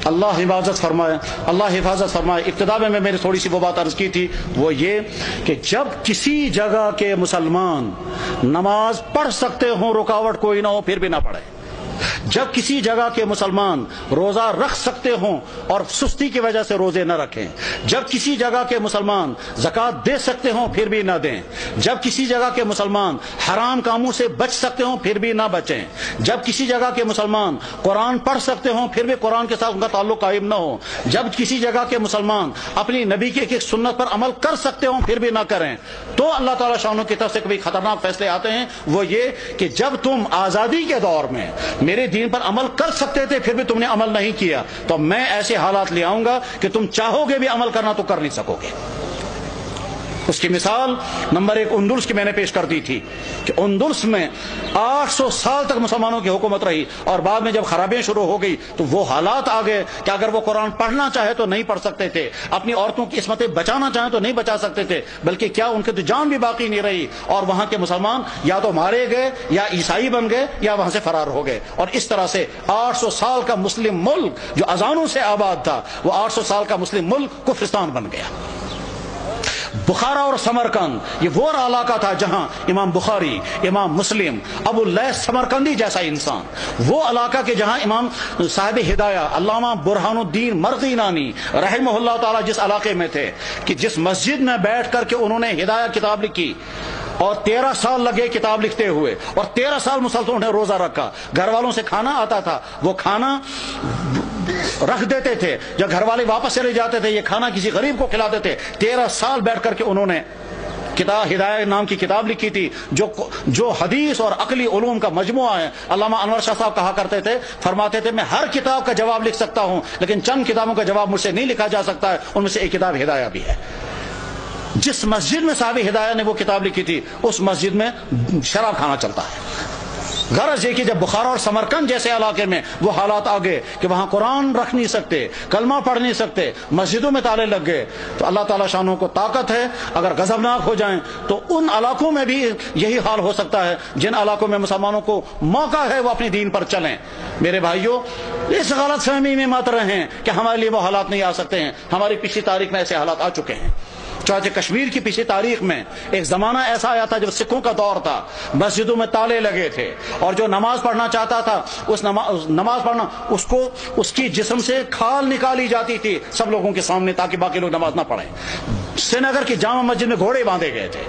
اللہ حفاظت فرمائے، اللہ حفاظت فرمائے۔ ابتدا میں میری تھوڑی سی وہ بات عرض کی تھی، وہ یہ کہ جب کسی جگہ کے مسلمان نماز پڑھ سکتے ہوں، رکاوٹ کوئی نہ ہو، پھر بھی نہ پڑھے۔ جب کسی جگہ کے مسلمان روزہ رکھ سکتے ہوں اور سستی کی وجہ سے روزے نہ رکھیں، جب کسی جگہ کے مسلمان زکوٰۃ دے سکتے ہوں پھر بھی نہ دیں، جب کسی جگہ کے مسلمان حرام کاموں سے بچ سکتے ہوں پھر بھی نہ بچیں، جب کسی جگہ کے مسلمان قرآن پڑھ سکتے ہوں پھر بھی قرآن کے ساتھ ان کا تعلق قائم نہ ہو، جب کسی جگہ کے مسلمان اپنی نبی کی ایک سنت پر عمل کر سکتے ہوں پھر بھی نہ کریں، تو اللہ تعالیٰ شانہ کی طرف سے کبھی خطرناک فیصلے آتے ہیں۔ وہ یہ کہ جب تم آزادی کے دور میں میرے دین پر عمل کر سکتے تھے پھر بھی تم نے عمل نہیں کیا، تو میں ایسے حالات لے آؤں گا کہ تم چاہو گے بھی عمل کرنا تو کر نہیں سکو گے۔ اس کی مثال نمبر 1 اندلس کی میں نے پیش کر دی تھی کہ اندلس میں 800 سال تک مسلمانوں کی حکومت رہی، اور بعد میں جب خرابیاں شروع ہو گئی تو وہ حالات آ گئے کہ اگر وہ قرآن پڑھنا چاہے تو نہیں پڑھ سکتے تھے، اپنی عورتوں کی عصمتیں بچانا چاہیں تو نہیں بچا سکتے تھے، بلکہ کیا ان کی تو جان بھی باقی نہیں رہی، اور وہاں کے مسلمان یا تو مارے گئے یا عیسائی بن گئے یا وہاں سے فرار ہو گئے، اور اس طرح سے 800 سال کا مسلم ملک جو اذانوں سے آباد تھا وہ 800 سال کا مسلم ملک کفرستان بن گیا۔ بخارا اور سمرقند یہ وہ علاقہ تھا جہاں امام بخاری، امام مسلم، ابو اللیث سمرقندی جیسا انسان، وہ علاقہ کے جہاں امام صاحب ہدایہ علامہ برہان الدین مرغی نانی رحمہ اللہ تعالی جس علاقے میں تھے، کہ جس مسجد میں بیٹھ کر کے انہوں نے ہدایہ کتاب لکھی، اور 13 سال لگے کتاب لکھتے ہوئے، اور 13 سال مسلسل انہیں روزہ رکھا، گھر والوں سے کھانا آتا تھا، وہ کھانا رکھ دیتے تھے، جب گھر والے واپس چلے جاتے تھے یہ کھانا کسی غریب کو کھلاتے تھے۔ 13 سال بیٹھ کر کے انہوں نے کتاب ہدایہ نام کی کتاب لکھی تھی، جو حدیث اور عقلی علوم کا مجموعہ ہے۔ علامہ انور شاہ صاحب کہا کرتے تھے، فرماتے تھے میں ہر کتاب کا جواب لکھ سکتا ہوں لیکن چند کتابوں کا جواب مجھ سے نہیں لکھا جا سکتا ہے، ان میں سے ایک کتاب ہدایہ بھی ہے۔ جس مسجد میں صاحب ہدایہ نے وہ کتاب لکھی تھی اس مسجد میں شراب کھانا چلتا ہے۔ غرض یہ کہ جب بخارا اور سمرقند جیسے علاقے میں وہ حالات آ گئے کہ وہاں قرآن رکھ نہیں سکتے، کلمہ پڑھ نہیں سکتے، مسجدوں میں تالے لگ گئے، تو اللہ تعالیٰ شانوں کو طاقت ہے، اگر غضبناک ہو جائیں تو ان علاقوں میں بھی یہی حال ہو سکتا ہے جن علاقوں میں مسلمانوں کو موقع ہے وہ اپنے دین پر چلیں۔ میرے بھائیوں، اس غلط فہمی میں مت رہیں کہ ہمارے لیے وہ حالات نہیں آ سکتے ہیں، ہماری پچھلی تاریخ میں ایسے حالات آ چکے ہیں۔ چاہے کشمیر کی پچھلی تاریخ میں ایک زمانہ ایسا آیا تھا جب سکھوں کا دور تھا، مسجدوں میں تالے لگے تھے، اور جو نماز پڑھنا چاہتا تھا اس نماز پڑھنا اس کی جسم سے کھال نکالی جاتی تھی سب لوگوں کے سامنے تاکہ باقی لوگ نماز نہ پڑھیں۔ سری نگر کی جامع مسجد میں گھوڑے باندھے گئے تھے،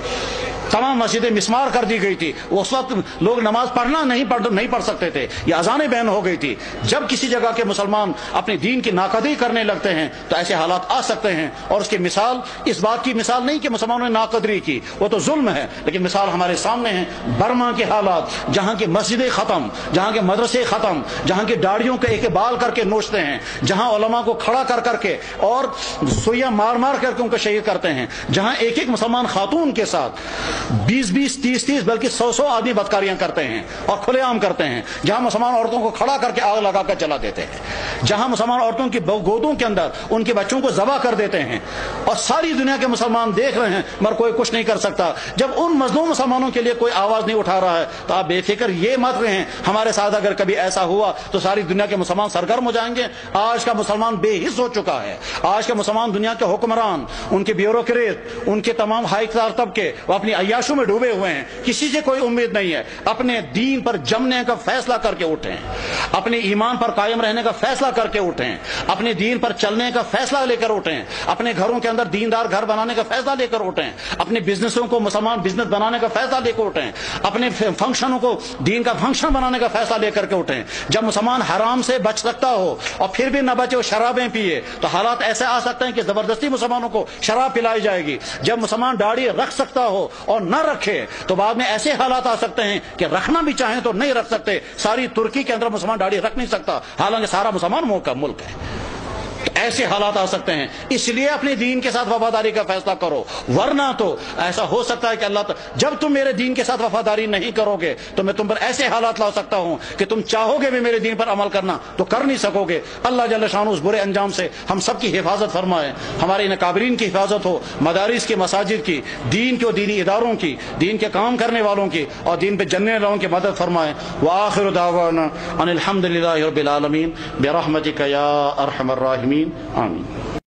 تمام مسجدیں مسمار کر دی گئی تھی، اس وقت لوگ نماز پڑھنا نہیں پڑھ سکتے تھے، یہ اذانیں بین ہو گئی تھی۔ جب کسی جگہ کے مسلمان اپنے دین کی ناقدری کرنے لگتے ہیں تو ایسے حالات آ سکتے ہیں، اور اس کی مثال اس بات کی مثال نہیں کہ مسلمانوں نے ناقدری کی، وہ تو ظلم ہے، لیکن مثال ہمارے سامنے ہے برما کے حالات، جہاں کی مسجدیں ختم، جہاں کے مدرسے ختم، جہاں کی داڑھیوں کے ایک بال کر کے نوچتے ہیں، جہاں علماء کو کھڑا کر کے اور سوئیاں مار کر کے ان کو شہید کرتے ہیں، جہاں ایک مسلمان خاتون کے ساتھ 20 30 بلکہ 100 آدمی بدکاریاں کرتے ہیں اور کھلے عام کرتے ہیں، جہاں مسلمان عورتوں کو کھڑا کر کے آگ لگا کر جلا دیتے ہیں، جہاں مسلمان عورتوں کی گودوں کے اندر ان کے بچوں کو ذبح کر دیتے ہیں، اور ساری دنیا کے مسلمان دیکھ رہے ہیں مگر کوئی کچھ نہیں کر سکتا۔ جب ان مظلوم مسلمانوں کے لیے کوئی آواز نہیں اٹھا رہا ہے تو آپ بے فکر یہ مت رہیں ہمارے ساتھ اگر کبھی ایسا ہوا تو ساری دنیا کے مسلمان سرگرم ہو جائیں گے۔ آج کا مسلمان بے حس ہو چکا ہے، آج کا مسلمان دنیا کے حکمران، ان کے بیوروکریٹ، ان کے تمام ہائی کلاس طبقے وہ اپنی عیاشوں میں ڈوبے ہوئے ہیں، کسی سے کوئی امید نہیں ہے۔ اپنے دین پر جمنے کا فیصلہ کر کے اٹھیں، اپنے ایمان پر قائم رہنے کا فیصلہ کر کے اٹھیں، اپنے دین پر چلنے کا فیصلہ لے کر اٹھیں، اپنے گھروں کے اندر دیندار گھر بنانے کا فیصلہ لے کر اٹھیں، اپنے بزنسوں کو مسلمان بزنس بنانے کا فیصلہ لے کر اٹھیں، اپنے فنکشنوں کو دین کا فنکشن بنانے کا فیصلہ لے کر کے اٹھیں۔ جب مسلمان حرام سے بچ سکتا ہو اور پھر بھی نہ بچے وہ شرابیں پیے تو حالات ایسے آ سکتے ہیں کہ زبردستی مسلمانوں کو شراب پلائی جائے گی۔ جب مسلمان داڑھی رکھ سکتا ہو اور نہ رکھے تو بعد میں ایسے حالات آ سکتے ہیں کہ رکھنا بھی چاہیں تو نہیں رکھ سکتے۔ ساری ترکی کے اندر مسلمان داڑھی رکھ نہیں سکتا حالانکہ سارا مسلمان ملک ہے۔ ایسے حالات آ سکتے ہیں، اس لیے اپنے دین کے ساتھ وفاداری کا فیصلہ کرو، ورنہ تو ایسا ہو سکتا ہے کہ اللہ جب تم میرے دین کے ساتھ وفاداری نہیں کرو گے تو میں تم پر ایسے حالات لا سکتا ہوں کہ تم چاہو گے بھی میرے دین پر عمل کرنا تو کر نہیں سکو گے۔ اللہ جل شانہ اس برے انجام سے ہم سب کی حفاظت فرمائے، ہمارے اکابرین کی حفاظت ہو، مدارس کی، مساجد کی، دین کے اور دینی اداروں کی، دین کے کام کرنے والوں کی اور دین پہ جننے والوں کی مدد فرمائے۔ وآخر دعوانا ان الحمد للہ رب العالمین برحمتک یا ارحم الراحمین، آمین۔